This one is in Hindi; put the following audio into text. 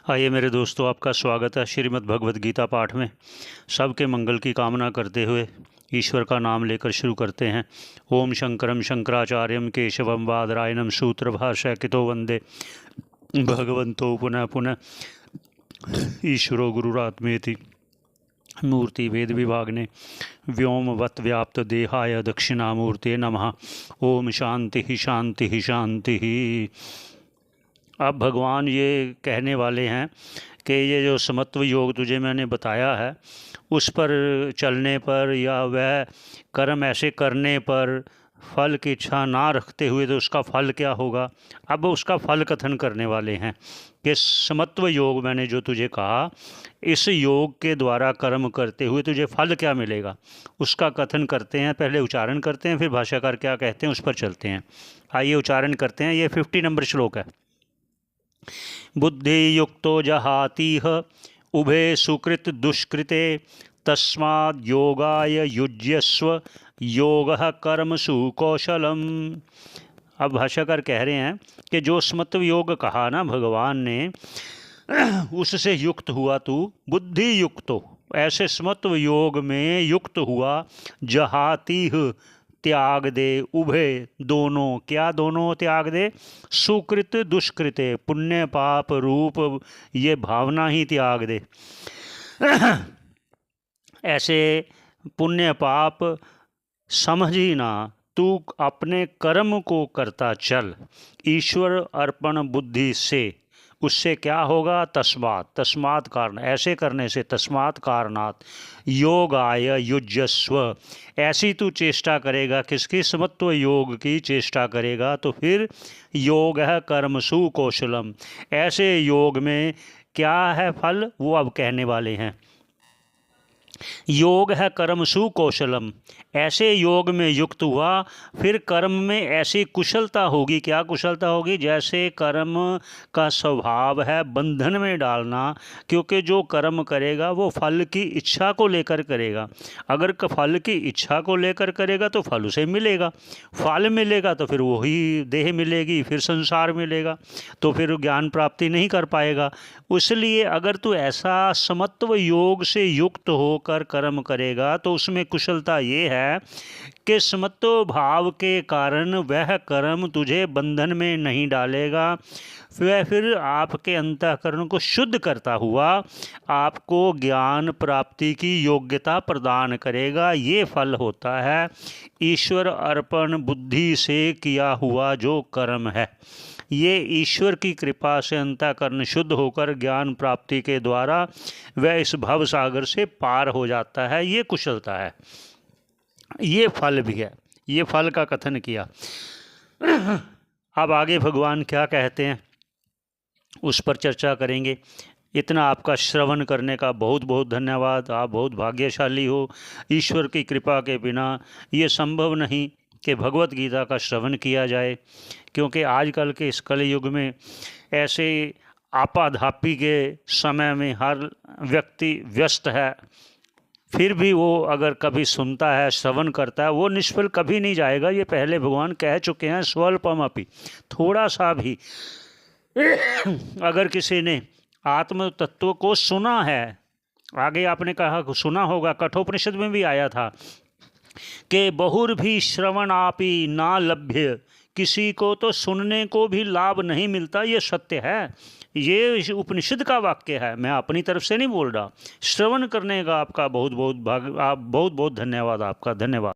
आइए मेरे दोस्तों, आपका स्वागत है श्रीमद् भगवद गीता पाठ में। सबके मंगल की कामना करते हुए ईश्वर का नाम लेकर शुरू करते हैं। ओम शंकरम शंकराचार्यम केशवम बादरायणम सूत्र भाष्य कितो वंदे भगवंतो पुनः पुनः ईश्वरो गुरुरात्मेति मूर्ति भेद विभागने व्योमवत व्याप्त देहाय दक्षिणामूर्ते नमः। ओम शांति ही शांति ही शांति ही। अब भगवान ये कहने वाले हैं कि ये जो समत्व योग तुझे मैंने बताया है, उस पर चलने पर या वह कर्म ऐसे करने पर फल की इच्छा ना रखते हुए तो उसका फल क्या होगा। अब उसका फल कथन करने वाले हैं कि समत्व योग मैंने जो तुझे कहा, इस योग के द्वारा कर्म करते हुए तुझे फल क्या मिलेगा, उसका कथन करते हैं। पहले उच्चारण करते हैं, फिर भाष्यकार क्या कहते हैं उस पर चलते हैं। आइए उच्चारण करते हैं। ये 50 नंबर श्लोक है। बुद्धियुक्तो जहातीह उभे सुकृत दुष्कृते तस्माद् योगाय युज्यस्व योगः कर्मसु कौशलम। अब भाष्यकार कह रहे हैं कि जो समत्व योग कहा ना भगवान ने, उससे युक्त हुआ तू, बुद्धि युक्तो, ऐसे समत्व योग में युक्त हुआ। जहातीह, त्याग दे, उभे, दोनों, क्या दोनों त्याग दे, सुकृत दुष्कृते, पुण्य पाप रूप ये भावना ही त्याग दे। ऐसे पुण्य पाप समझ ही ना, तू अपने कर्म को करता चल ईश्वर अर्पण बुद्धि से। उससे क्या होगा? तस्मात् कारण, ऐसे करने से, तस्मात् कारणात् योगाय युज्यस्व, ऐसी तू चेष्टा करेगा। किसकी? समत्व योग की चेष्टा करेगा तो फिर योग है कर्मसु कौशलम। ऐसे योग में क्या है फल, वो अब कहने वाले हैं। योग है कर्मसु कौशलम, ऐसे योग में युक्त हुआ, फिर कर्म में ऐसी कुशलता होगी। क्या कुशलता होगी? जैसे कर्म का स्वभाव है बंधन में डालना, क्योंकि जो कर्म करेगा वो फल की इच्छा को लेकर करेगा। अगर फल की इच्छा को लेकर करेगा तो फल उसे मिलेगा, फल मिलेगा तो फिर वही देह मिलेगी, फिर संसार मिलेगा, तो फिर ज्ञान प्राप्ति नहीं कर पाएगा। इसलिए अगर तू ऐसा समत्व योग से युक्त होकर कर्म करेगा तो उसमें कुशलता ये है कि समत्व भाव के कारण वह कर्म तुझे बंधन में नहीं डालेगा। वह फिर आपके अंतःकरण को शुद्ध करता हुआ आपको ज्ञान प्राप्ति की योग्यता प्रदान करेगा। ये फल होता है ईश्वर अर्पण बुद्धि से किया हुआ जो कर्म है। ये ईश्वर की कृपा से अंतःकरण शुद्ध होकर ज्ञान प्राप्ति के द्वारा वह इस भव सागर से पार हो जाता है। ये कुशलता है, ये फल भी है। ये फल का कथन किया। अब आगे भगवान क्या कहते हैं उस पर चर्चा करेंगे। इतना आपका श्रवण करने का बहुत बहुत धन्यवाद। आप बहुत भाग्यशाली हो। ईश्वर की कृपा के बिना ये संभव नहीं कि भगवत गीता का श्रवण किया जाए, क्योंकि आजकल के इस कलयुग में ऐसे आपाधापी के समय में हर व्यक्ति व्यस्त है। फिर भी वो अगर कभी सुनता है, श्रवण करता है, वो निष्फल कभी नहीं जाएगा। ये पहले भगवान कह चुके हैं। स्वल्पम अपि, थोड़ा सा भी अगर किसी ने आत्म तत्व को सुना है, आगे आपने कहा सुना होगा, कठोपनिषद में भी आया था कि बहुर्भी श्रवणापि ना लभ्य, किसी को तो सुनने को भी लाभ नहीं मिलता। ये सत्य है, ये उपनिषद का वाक्य है, मैं अपनी तरफ से नहीं बोल रहा। श्रवण करने का आपका बहुत बहुत धन्यवाद। आपका धन्यवाद।